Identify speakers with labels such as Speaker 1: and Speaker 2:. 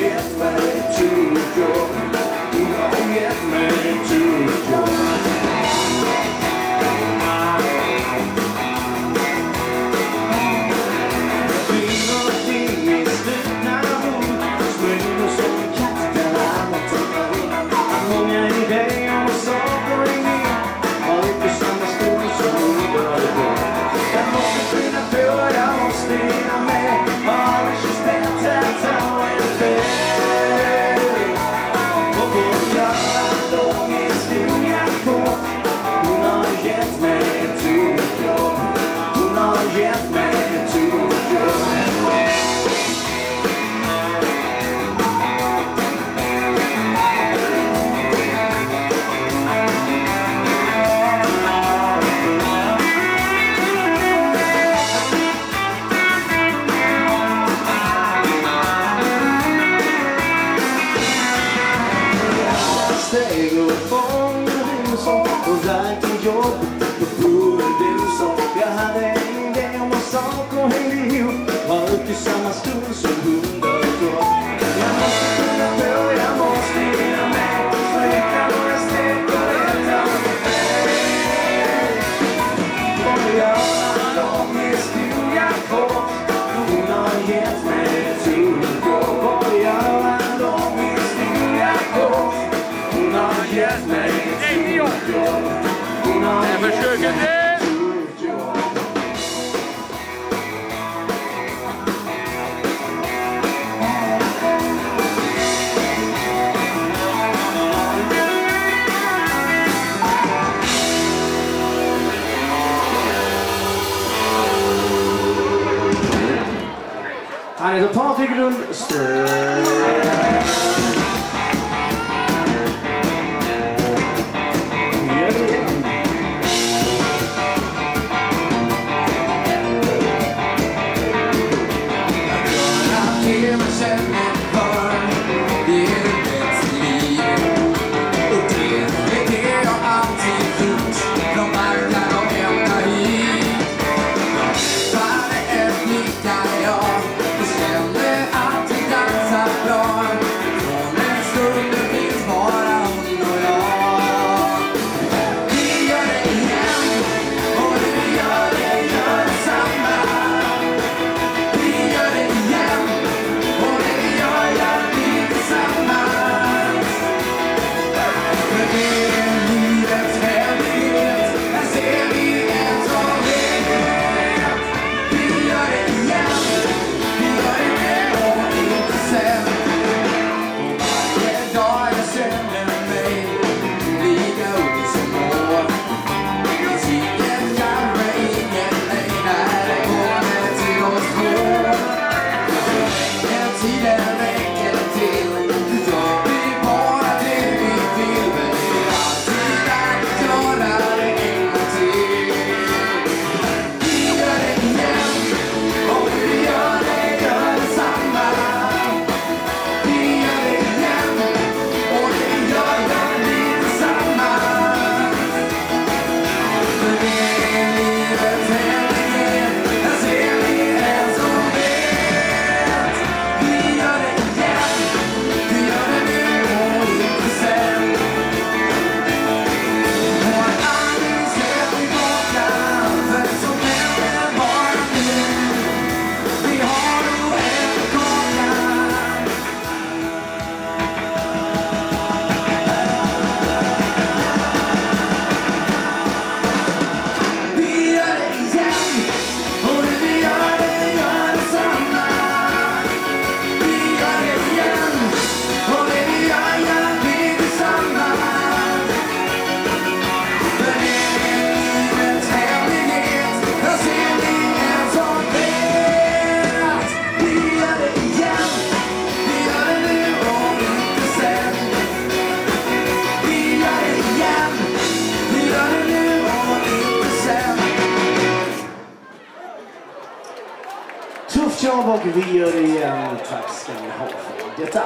Speaker 1: gett mig ett tryggt jobb. Hon har gett mig ett tryggt jobb. Steg upp från du som på väg till jobb. Då borde du som jag hade en idé om en sak och hängde ihop. Var upp i samma stund som hundar och kropp. Jag måste kunna på, jag måste hinna med. Sträcka några steg och rätta mig. Och göra en lång historia kort. Hon har gett mig ett tryggt jobb. Och göra en lång historia kort. Hon har gett mig ett tryggt jobb. Hon har gett mig ett tryggt jobb. Han heter Patrik Lundström. Tufft jobb och vi gör det igen. Tack ska ni ha för detta.